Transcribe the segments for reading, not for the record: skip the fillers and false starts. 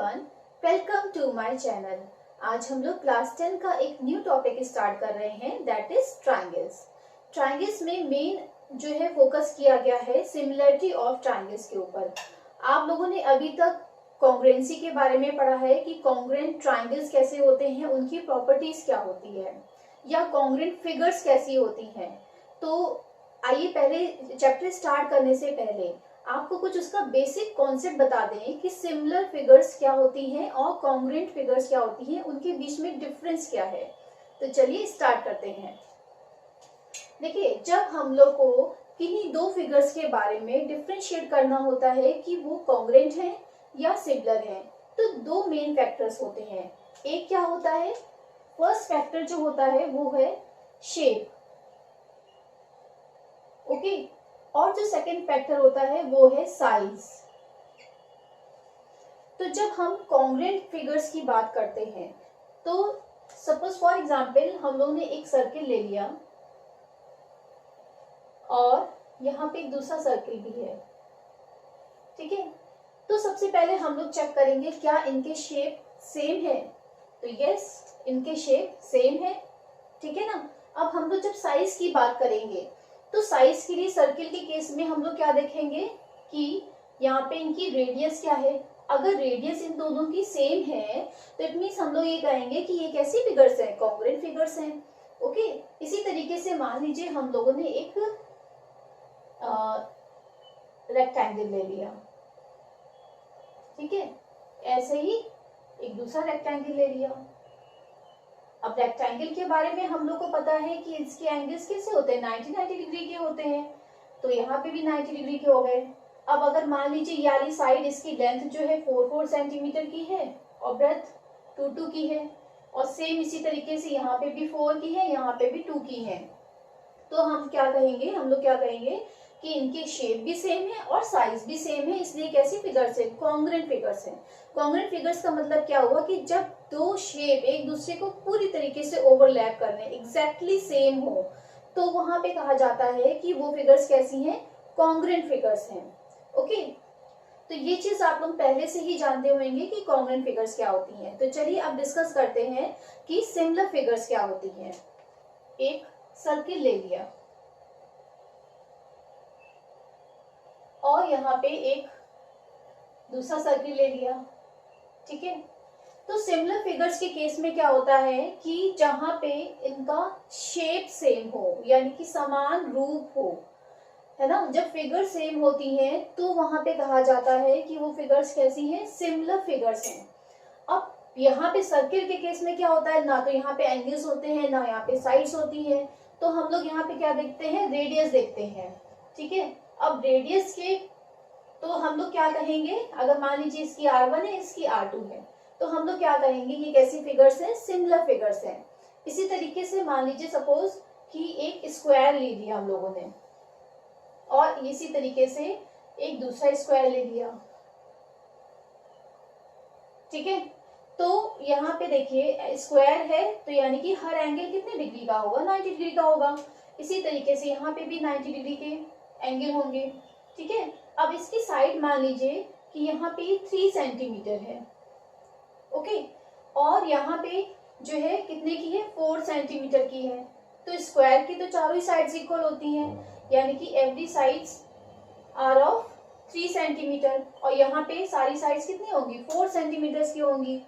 Everyone, welcome to my channel. आज हम लोग क्लास 10 का एक न्यू टॉपिक स्टार्ट कर रहे हैं, दैट इज ट्रायंगल्स। ट्रायंगल्स में मेन जो है फोकस किया गया है सिमिलरिटी ऑफ ट्रायंगल्स के ऊपर। आप लोगों ने अभी तक कॉन्ग्रुएंसी के बारे में पढ़ा है कि कॉन्ग्रुएंट ट्रायंगल्स कैसे होते हैं, उनकी प्रॉपर्टीज क्या होती है, या कॉन्ग्रुएंट फिगर्स कैसी होती हैं। तो आइए पहले चैप्टर स्टार्ट करने से पहले आपको कुछ उसका बेसिक कॉन्सेप्ट बता दें कि सिमिलर फिगर्स क्या होती हैं और कॉन्ग्रुएंट फिगर्स क्या होती हैं, उनके बीच में डिफरेंस क्या है। तो चलिए स्टार्ट करते हैं। देखिए, जब हम लोग को किन्हीं दो फिगर्स के बारे में डिफरेंशिएट करना होता है कि वो कॉन्ग्रुएंट हैं या सिमिलर हैं, तो दो मेन फैक्टर्स होते हैं। एक क्या होता है, फर्स्ट फैक्टर जो होता है वो है शेप, ओके, और जो सेकंड फैक्टर होता है वो है साइज। तो जब हम कॉन्ग्रुएंट फिगर्स की बात करते हैं तो सपोज फॉर एग्जांपल हम लोगों ने एक सर्किल ले लिया और यहाँ पे एक दूसरा सर्किल भी है, ठीक है। तो सबसे पहले हम लोग चेक करेंगे क्या इनके शेप सेम है। तो यस, इनके शेप सेम है, ठीक है ना। अब हम लोग जब साइज की बात करेंगे तो साइज के लिए सर्किल के केस में हम लोग क्या देखेंगे कि यहाँ पे इनकी रेडियस क्या है। अगर रेडियस इन दोनों की सेम है तो इट मीन्स हम लोग ये कहेंगे कि ये कैसी फिगर्स हैं, कॉन्ग्रुएंट फिगर्स हैं, ओके। इसी तरीके से मान लीजिए हम लोगों ने एक रेक्टेंगल ले लिया, ठीक है, ऐसे ही एक दूसरा रेक्टेंगल ले लिया। अब रेक्टेंगल के बारे में हम लोग को पता है कि इसके एंगल्स कैसे होते हैं, 90 डिग्री के होते हैं। तो यहाँ पे भी 90 डिग्री के हो गए। अब अगर मान लीजिए ये वाली साइड, इसकी लेंथ जो है 4 सेंटीमीटर की है और ब्रेथ 2 की है, और सेम इसी तरीके से यहाँ पे भी 4 की है, यहाँ पे भी 2 की है। तो हम क्या कहेंगे, हम लोग क्या कहेंगे कि इनके शेप भी सेम है और साइज भी सेम है, इसलिए कैसी फिगर्स है, कॉन्ग्रुएंट फिगर्स हैं। कॉन्ग्रुएंट फिगर्स का मतलब क्या हुआ कि जब दो शेप एक दूसरे को पूरी तरीके से ओवरलैप कर रहे, एग्जैक्टली सेम हो, तो वहां पे कहा जाता है कि वो फिगर्स कैसी हैं, कॉन्ग्रुएंट फिगर्स हैं, ओके। तो ये चीज आप लोग पहले से ही जानते होंगे कि कॉन्ग्रुएंट फिगर्स क्या होती हैं। तो चलिए अब डिस्कस करते हैं कि सिमिलर फिगर्स क्या होती हैं। एक सर्किल ले लिया और यहाँ पे एक दूसरा सर्किल ले लिया, ठीक है। तो सिमिलर फिगर्स के केस में क्या होता है कि जहां पे इनका शेप सेम हो, यानी कि समान रूप हो, है ना। जब फिगर सेम होती हैं तो वहां पे कहा जाता है कि वो फिगर्स कैसी हैं, सिमिलर फिगर्स हैं। अब यहाँ पे सर्किल के केस में क्या होता है, ना तो यहाँ पे एंगल्स होते हैं ना यहाँ पे साइड्स होती हैं। तो हम लोग यहाँ पे क्या देखते हैं, रेडियस देखते हैं, ठीक है। अब रेडियस के तो हम लोग क्या कहेंगे, अगर मान लीजिए इसकी R1 है, इसकी R2 है, तो हम लोग क्या कहेंगे, ये कैसी फिगर्स हैं, सिमिलर फिगर्स हैं। इसी तरीके से मान लीजिए सपोज कि एक स्क्वायर ले लिया हम लोगों ने और इसी तरीके से एक दूसरा स्क्वायर ले लिया, ठीक है। तो यहाँ पे देखिए स्क्वायर है तो यानी कि हर एंगल कितने डिग्री का होगा, 90 डिग्री का होगा। इसी तरीके से यहाँ पे भी 90 डिग्री के एंगल होंगे, ठीक है। अब इसकी साइड मान लीजिए कि यहाँ पे 3 सेंटीमीटर है, ओके, और यहाँ पे जो है कितने की है, 4 सेंटीमीटर की है। तो स्क्वायर की तो चारों ही साइड्स इक्वल होती हैं, यानी कि every sides are of 3 centimetre, और यहाँ पे सारी साइड्स कितनी होंगी, 4 सेंटीमीटर की होंगी।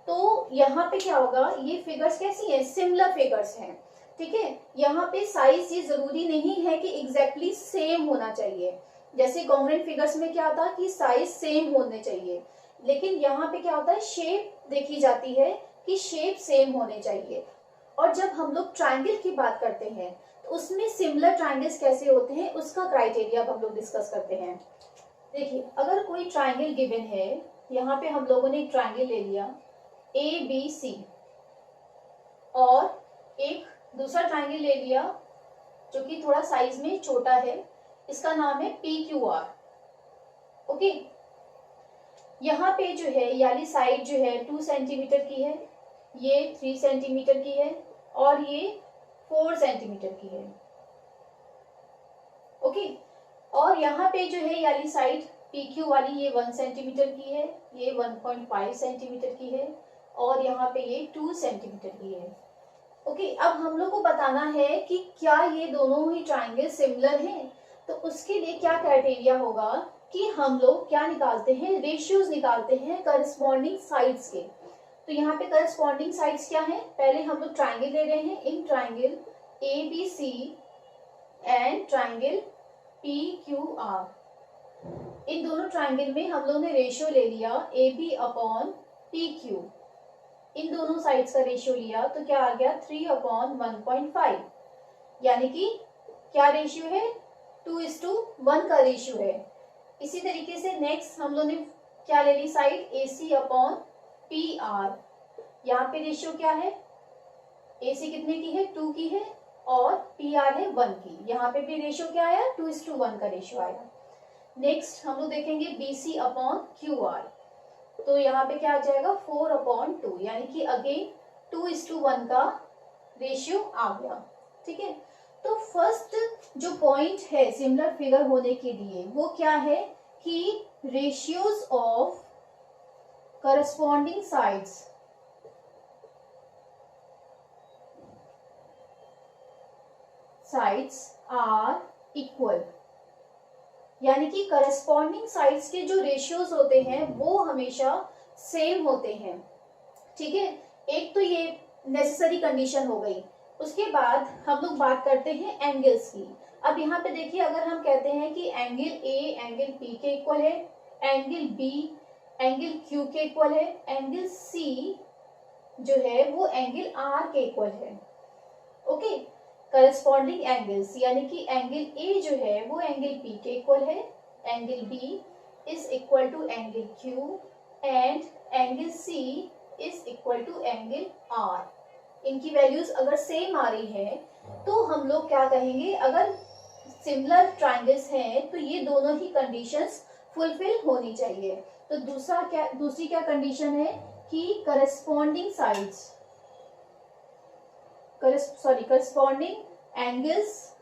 तो यहाँ पे क्या होगा, ये फिगर्स कैसी हैं, सिमिलर फिगर्स हैं, ठीक है। यहाँ पे साइज ये जरूरी नहीं है कि एग्जैक्टली सेम होना चाहिए। जैसे कॉन्ग्रुएंट फिगर्स में क्या होता है कि साइज सेम होने चाहिए, लेकिन यहाँ पे क्या होता है, शेप देखी जाती है कि शेप सेम होने चाहिए। और जब हम लोग ट्रायंगल की बात करते हैं तो उसमें सिमिलर ट्रायंगल्स कैसे होते हैं, उसका क्राइटेरिया हम लोग डिस्कस करते हैं। देखिए, अगर कोई ट्रायंगल गिवन है, यहाँ पे हम लोगों ने एक ट्रायंगल ले लिया ABC और एक दूसरा ट्रायंगल ले लिया जो कि थोड़ा साइज में छोटा है, इसका नाम है PQR, ओके। यहाँ पे जो है याली साइड जो है 2 सेंटीमीटर की है, ये 3 सेंटीमीटर की है और ये 4 सेंटीमीटर की है, ओके। और यहाँ पे जो है याली साइड PQ वाली ये 1 सेंटीमीटर की है, ये 1.5 सेंटीमीटर की है और यहाँ पे ये 2 सेंटीमीटर की है। ओके, अब हम लोग को बताना है कि क्या ये दोनों ही ट्राइंगल सिमिलर हैं। तो उसके लिए क्या क्राइटेरिया होगा कि हम लोग क्या निकालते हैं, रेशियोज निकालते हैं करस्पॉन्डिंग साइड्स के। तो यहाँ पे करस्पॉन्डिंग साइड्स क्या है, पहले हम लोग ट्राइंगल ले रहे हैं, in triangle ABC and triangle PQR। इन दोनों ट्राइंगल में हम लोगों ने रेशियो ले लिया AB अपॉन PQ। इन दोनों साइड्स का रेशियो लिया तो क्या आ गया 3 अपॉन 1.5, यानी कि क्या रेशियो है, 2:1 का रेशियो है। इसी तरीके से नेक्स्ट हम लोगों ने क्या ले ली साइड, AC अपॉन PR। यहाँ पे रेशियो क्या है, AC कितने की है, 2 की है और PR है 1 की। यहाँ पे भी रेशियो क्या आया, 2:1 का रेशियो आया। नेक्स्ट हम लोग देखेंगे BC अपॉन QR। तो यहाँ पे क्या आ जाएगा 4 अपॉन 2, यानी कि अगेन 2:1 का रेशियो आ गया। ठीक है, तो फर्स्ट जो पॉइंट है सिमिलर फिगर होने के लिए वो क्या है कि ratios of corresponding sides are equal, यानी कि करस्पॉन्डिंग साइड्स के जो रेशियोज होते हैं वो हमेशा सेम होते हैं। ठीक है, एक तो ये नेसेसरी कंडीशन हो गई। उसके बाद हम लोग बात करते हैं एंगल्स की। अब यहाँ पे देखिए, अगर हम कहते हैं कि एंगल A एंगल P के इक्वल है, एंगल B एंगल Q के इक्वल है, एंगल C जो है वो एंगल R के इक्वल है। ओके, करस्पॉन्डिंग एंगल्स, यानी कि एंगल A जो है वो एंगल P के इक्वल है, angle B is equal to angle Q and angle C is equal to angle R। इनकी वैल्यूज अगर सेम आ रही है तो हम लोग क्या कहेंगे, अगर सिमिलर ट्राइंगल्स हैं तो ये दोनों ही कंडीशंस फुलफिल होनी चाहिए। तो दूसरी क्या कंडीशन है कि करस्पॉन्डिंग एंगल्स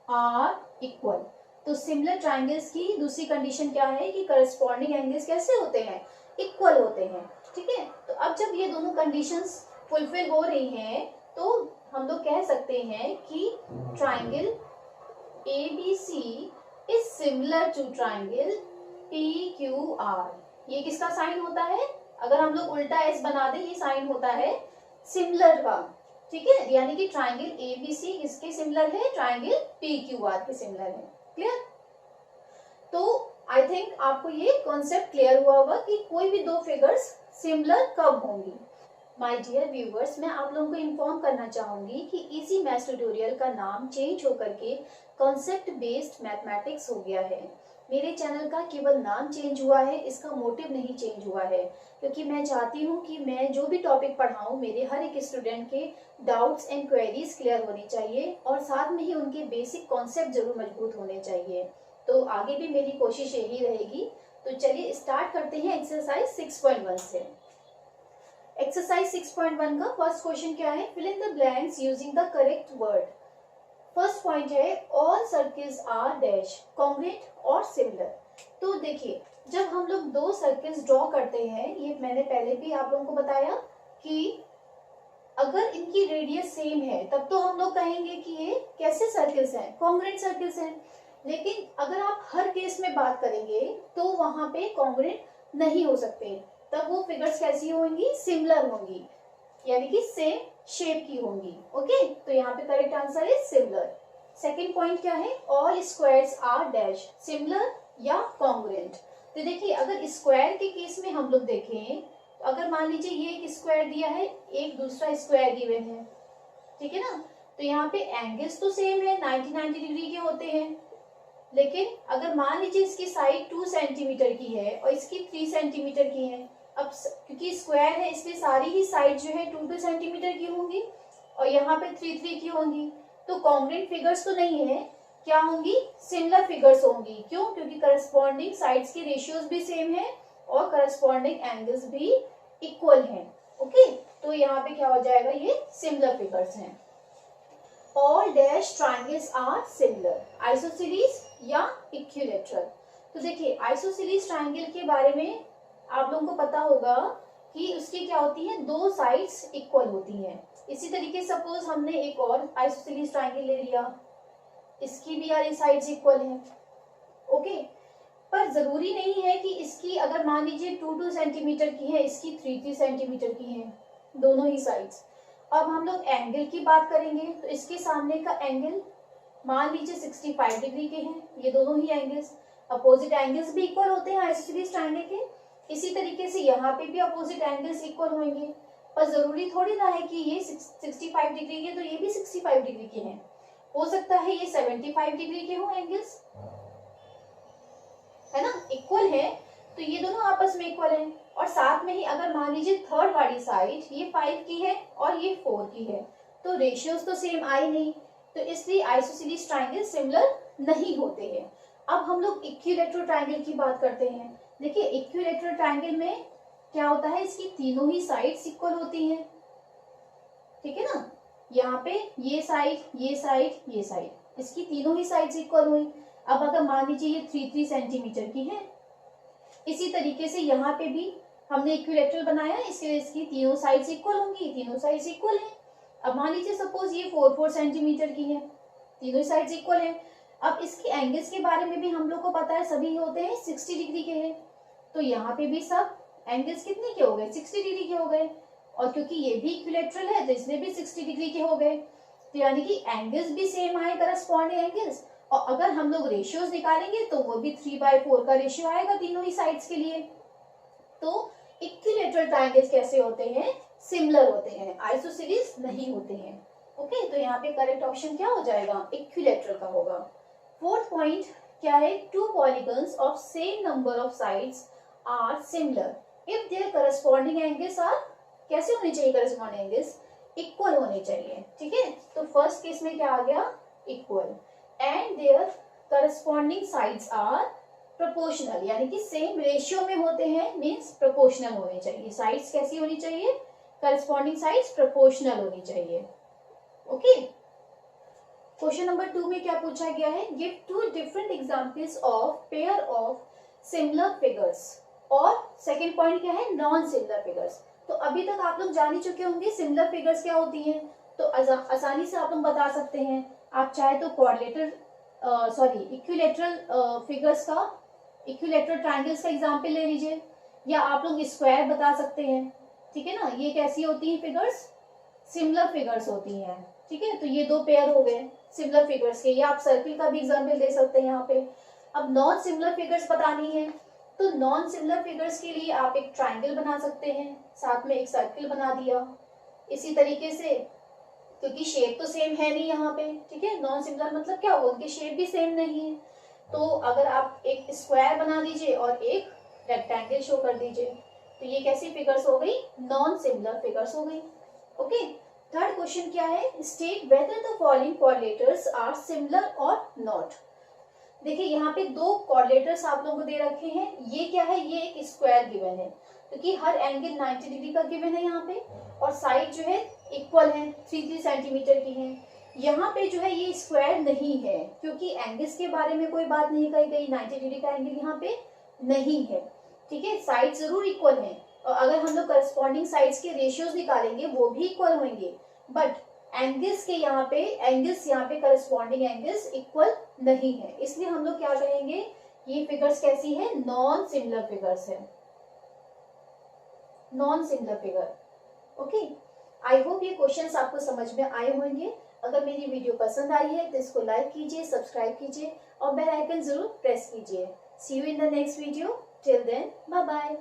आर इक्वल। तो सिमिलर ट्राइंगल्स की दूसरी कंडीशन क्या है कि करस्पॉन्डिंग एंगल्स कैसे होते हैं, इक्वल होते हैं। ठीक है, तो अब जब ये दोनों कंडीशंस फुलफिल हो रही हैं तो हम लोग कह सकते हैं कि triangle ABC is similar to triangle PQR। ये किसका साइन होता है, अगर हम लोग उल्टा S बना दें ये साइन होता है सिमिलर का। ठीक है, यानी कि ट्राइंगल ABC किसके सिमिलर है, ट्राइंगल PQR के सिमिलर है। क्लियर? तो आई थिंक आपको ये कॉन्सेप्ट क्लियर हुआ होगा कि कोई भी दो फिगर्स सिमिलर कब होंगी। माय डियर व्यूअर्स, मैं आप लोगों को इन्फॉर्म करना चाहूंगी कि इजी मैथ्स ट्यूटोरियल का नाम चेंज होकर के कॉन्सेप्ट बेस्ड मैथमेटिक्स हो गया है। मेरे चैनल का केवल नाम चेंज हुआ है, इसका मोटिव नहीं चेंज हुआ है, क्योंकि मैं चाहती हूँ कि मैं जो भी टॉपिक पढ़ाऊँ मेरे हर एक स्टूडेंट के डाउट्स एंड क्वेरीज क्लियर होनी चाहिए और साथ में ही उनके बेसिक कॉन्सेप्ट जरूर मजबूत होने चाहिए। तो आगे भी मेरी कोशिश यही रहेगी। तो चलिए स्टार्ट करते हैं एक्सरसाइज 6.1 से। एक्सरसाइज 6.1 का फर्स्ट क्वेश्चन क्या है, fill in the blanks using the correct word. First point है all circles are dash congruent और सिमिलर। तो देखिए, जब हम लोग दो सर्किल्स ड्रॉ करते हैं, ये मैंने पहले भी आप लोगों को बताया कि अगर इनकी रेडियस सेम है तब तो हम लोग कहेंगे कि ये कैसे सर्किल्स हैं, कॉन्ग्रुएंट सर्किल्स हैं। लेकिन अगर आप हर केस में बात करेंगे तो वहां पे कॉन्ग्रुएंट नहीं हो सकते, तब वो फिगर्स कैसी होंगी, सिमिलर होंगी, यानी कि सेम शेप की होंगी। ओके, तो यहाँ पे करेक्ट आंसर है सिमिलर। सेकंड पॉइंट क्या है, all squares are dash similar या कॉन्ग्रुएंट। तो देखिए, अगर स्क्वायर के केस में हम लोग देखें, तो अगर मान लीजिए ये एक स्क्वायर दिया है, एक दूसरा स्क्वायर गिवन है, ठीक है ना, तो यहाँ पे एंगल्स तो सेम है, 90 डिग्री के होते हैं। लेकिन अगर मान लीजिए इसकी साइड 2 सेंटीमीटर की है और इसकी 3 सेंटीमीटर की है, अब क्योंकि स्क्वायर है इसलिए सारी ही साइड जो है 2 सेंटीमीटर की होंगी और यहाँ पे 3 की होंगी, तो कॉन्ग्रुएंट फिगर्स तो नहीं है, क्या होंगी, सिमिलर फिगर्स होंगी। क्यों? क्योंकि करस्पॉन्डिंग साइड्स की रेशियोज भी सेम है और करस्पॉन्डिंग एंगल्स भी इक्वल हैं। ओके, तो यहाँ पे क्या हो जाएगा, ये सिमिलर फिगर्स हैं। All dash triangles are similar, isosceles या इक्विलैटरल। तो देखिए आइसोसेलेस ट्रायंगल के बारे में आप लोगों को पता होगा कि उसकी क्या होती है, दो साइड्स इक्वल होती हैं। इसी तरीके सपोज हमने एक और आइसोसेलेस ट्रायंगल ले लिया, इसकी भी यार साइड्स इक्वल है, ओके। पर जरूरी नहीं है कि इसकी अगर मान लीजिए 2 सेंटीमीटर की है, इसकी 3 सेंटीमीटर की है, दोनों ही साइड्स। अब हम लोग एंगल की बात करेंगे तो इसके सामने का एंगल मान लीजिए 65 डिग्री के हैं, ये दोनों ही एंगल्स, अपोजिट एंगल्स भी इक्वल होते हैं आइसोसेलेस ट्रायंगल के। इसी तरीके से यहाँ पे भी अपोजिट एंगल्स इक्वल होंगे, पर जरूरी थोड़ी ना है कि ये 65 डिग्री के तो ये भी 65 डिग्री के हैं, हो सकता है ये 75 डिग्री के हो एंगल्स, है ना, इक्वल है तो ये दोनों आपस में इक्वल है। और साथ में ही अगर मान लीजिए थर्ड वाली साइड ये 5 की है और ये 4 की है, तो रेशियोज तो सेम आए नहीं, तो इसलिए आइसोसेलेस ट्रायंगल सिमिलर नहीं होते हैं। अब हम लोग इक्विलैटरल ट्रायंगल की बात करते हैं। देखिए इक्विलैटरल ट्रायंगल में क्या होता है, इसकी तीनों ही साइड्स इक्वल होती हैं, ठीक है ना। यहाँ पे ये साइड, ये साइड, ये साइड, इसकी तीनों ही साइड्स इक्वल हुई। अब अगर मान लीजिए ये 3 सेंटीमीटर की है, इसी तरीके से यहाँ पे भी हमने इक्विलैटरल बनाया, इसलिए इसकी तीनों साइड्स इक्वल होंगी, तीनों साइड्स इक्वल है। अब मान लीजिए सपोज ये 4 सेंटीमीटर की है, तीनों साइड्स इक्वल है। अब इसके एंगल्स के बारे में भी हम लोग को पता है, सभी होते हैं 60 डिग्री के हैं, तो यहाँ पे भी सब एंगल्स कितने के हो गए, 60 डिग्री के हो गए। और क्योंकि ये भी इक्विलैटरल है तो इसमें भी 60 डिग्री के हो गए, तो यानी कि एंगल्स भी सेम आए, करस्पॉन्डिंग एंगल्स। और अगर हम लोग रेशियोज निकालेंगे तो वो भी 3/4 का रेशियो आएगा तीनों ही साइड्स के लिए। तो इक्विलैटरल ट्रायंगल्स कैसे होते हैं, सिमिलर होते हैं, आइसोसेलेस नहीं होते हैं, ओके। तो यहाँ पे करेक्ट ऑप्शन क्या हो जाएगा, इक्विलैटरल का होगा। फोर्थ पॉइंट क्या है, 2 polygons of same number of sides are similar if their corresponding angles are, कैसे होने चाहिए करस्पॉन्डिंग एंगल्स, इक्वल होने चाहिए, ठीक है। तो फर्स्ट केस में क्या आ गया, equal, and their corresponding sides are proportional, यानी कि सेम रेशियो में होते हैं, मींस प्रोपोर्शनल होने चाहिए। साइड्स कैसी होनी चाहिए, करस्पॉन्डिंग साइड्स प्रोपोर्शनल होनी चाहिए, ओके। क्वेश्चन नंबर 2 में क्या पूछा गया है, give 2 different examples of pair of similar figures, और सेकंड पॉइंट क्या है, नॉन सिमिलर फिगर्स। तो अभी तक आप लोग जान ही चुके होंगे सिमिलर फिगर्स क्या होती हैं, तो आसानी से आप लोग बता सकते हैं। आप चाहे तो इक्विलैटरल फिगर्स का, इक्विलैटरल ट्रायंगल्स का एग्जांपल ले लीजिए, या आप लोग स्क्वायर बता सकते हैं, ठीक है ना। ये कैसी होती हैं फिगर्स, सिमिलर फिगर्स होती हैं, ठीक है। तो ये 2 पेयर हो गए सिमिलर फिगर्स के, या आप सर्किल का भी एग्जांपल दे सकते हैं यहाँ पे। अब नॉन सिमिलर फिगर्स बतानी है, तो नॉन सिमिलर फिगर्स के लिए आप एक ट्रायंगल बना सकते हैं, साथ में एक सर्किल बना दिया। इसी तरीके से, क्योंकि शेप तो सेम है नहीं यहाँ पे, ठीक है, नॉन सिमिलर मतलब क्या होगा, उनकी शेप भी सेम नहीं है, तो अगर आप एक स्क्वायर बना दीजिए और एक रेक्टेंगल शो कर दीजिए, तो ये कैसी फिगर्स हो गई, नॉन सिमिलर फिगर्स हो गई, ओके। थर्ड क्वेश्चन क्या है, state whether the following coordinators are similar और नॉट। देखिए यहाँ पे 2 कोऑर्डिनेटर्स आप लोगों को दे रखे हैं, ये क्या है, ये एक स्क्वायर गिवन है, क्योंकि हर एंगल 90 डिग्री का गिवन है यहाँ पे, और साइड जो है इक्वल है, 3 सेंटीमीटर की है। यहाँ पे जो है ये स्क्वायर नहीं है, क्योंकि एंगल्स के बारे में कोई बात नहीं कही गई, 90 डिग्री का एंगल यहाँ पे नहीं है, ठीक है। साइड जरूर इक्वल है, और अगर हम लोग करस्पॉन्डिंग साइड्स के रेशियोज निकालेंगे वो भी इक्वल होंगे, बट एंगल्स यहाँ पे करस्पॉन्डिंग एंगल्स इक्वल नहीं है, इसलिए हम लोग क्या कहेंगे, ये फिगर्स कैसी है, नॉन सिमिलर फिगर्स है, non similar figure, okay. I hope ये क्वेश्चंस आपको समझ में आए होंगे। अगर मेरी वीडियो पसंद आई है तो इसको लाइक कीजिए, सब्सक्राइब कीजिए और बेल आइकन जरूर प्रेस कीजिए। See you in the next video, till then bye bye.